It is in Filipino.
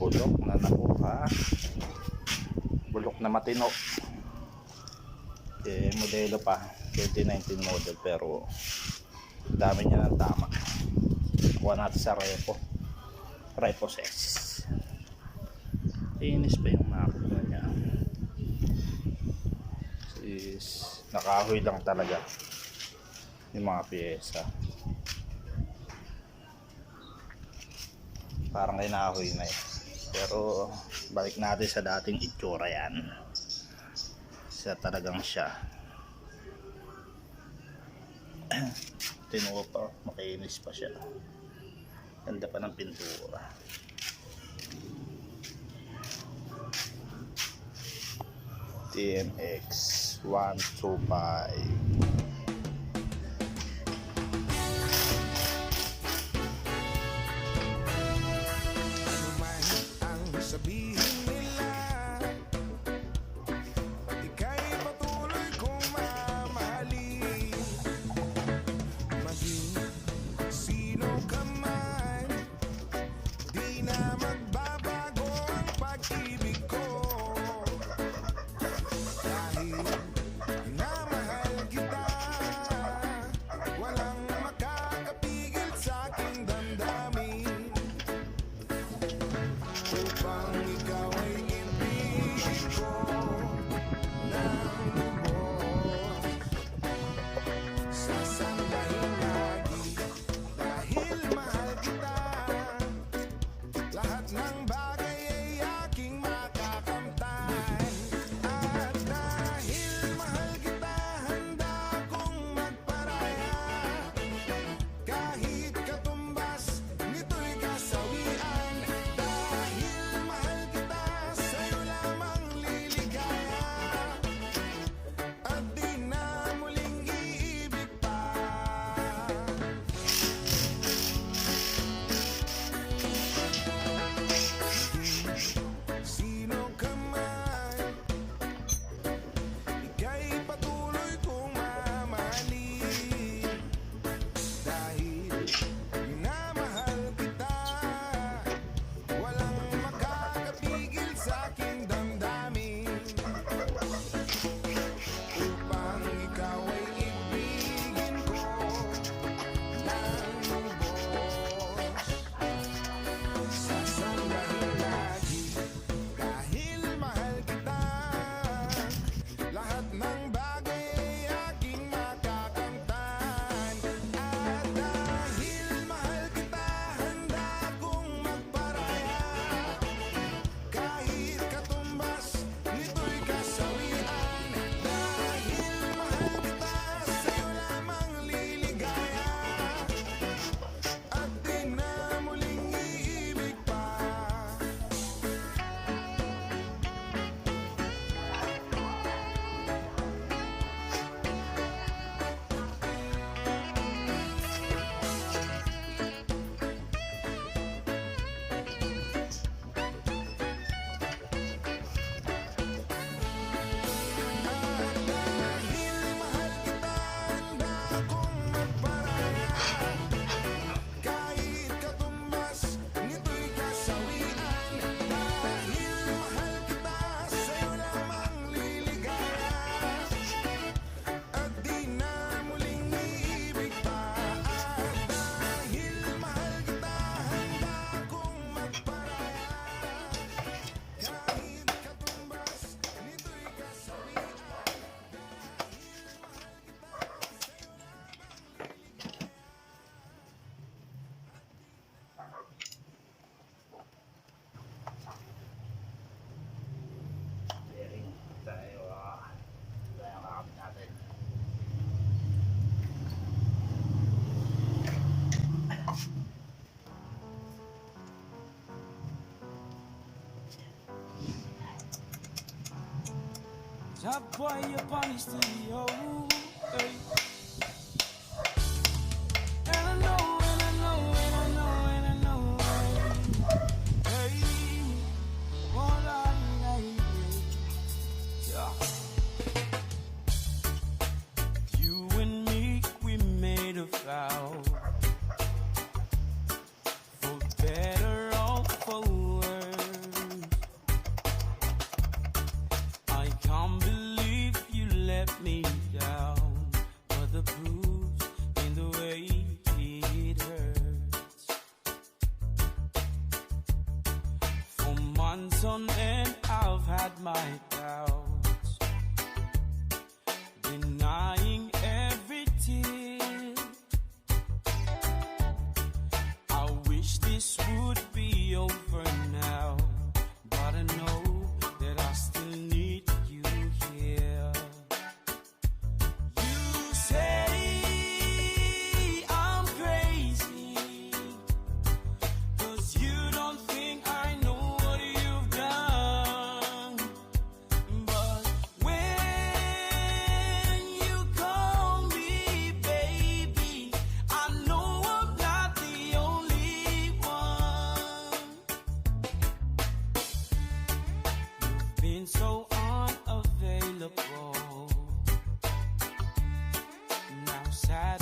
bulok na nakuha, bulok na matino. Modelo pa 2019 model, pero dami niya ng tama. Kuha natin sa repo sex. Inis pa yung makina niya, is nakahoy lang talaga yung mga piyesa, parang kinahoy na eh. Pero balik natin sa dating itsura yan. Siya talagang siya. Tinuwa pa, makinis pa siya. Ganda pa ng pintura. TMX 125. Sabihin nila, ika'y patuloy kong mamahalin. Maging sino ka man, di na magbabago ang pag-ibig ko. Dahil minamahal kita, walang makakapigil sa aking damdamin. Upang ikaw ay ibigin ko ng lubos, sasambahin lagi dahil mahal kita. Lahat ng bagay ay aking makakamtan. At dahil mahal kita, handa kong magparaya. Kahit katumbas, nito'y kasawian. At di na muling iibig pa. Sino ka man, ika'y patuloy kong mamahalin. Dahil minamahal kita, walang makakapigil sa aking damdamin. Upang ikaw ay ibigin ko ng lubos, sasambahin lagi dahil mahal kita. Lahat ng bagay ay aking makakamtan. At dahil mahal kita, handa kong magparaya. Kahit katumbas, nito'y kasawian. Dahil mahal kita, sa'yo lamang liligaya. At di na muling iibig pa. Dahil mahal kita, handa akong magparaya. Kahit katumbas, nito'y kasawian. Dahil mahal kita, sa'yo lamang liligaya. At di na muling iibig pa. At dahil mahal kita, handa akong magparaya. Kahit katumbas, nito'y kasawian. Bearing tayo, tayo kakabit natin. Top boy up on the studio, hey. And I know, and I know, and I know, and I know, hey. Won't lie, yeah. You and me, we made a vow, for better or for worse. reason and I've had my doubts, denying every tear. I wish this would be over now, but I know that I still need you here. You say I'm crazy, 'cause you don't think I know what you've done. But when you call me baby, I know I'm not the only one. You've been so unavailable. Now sad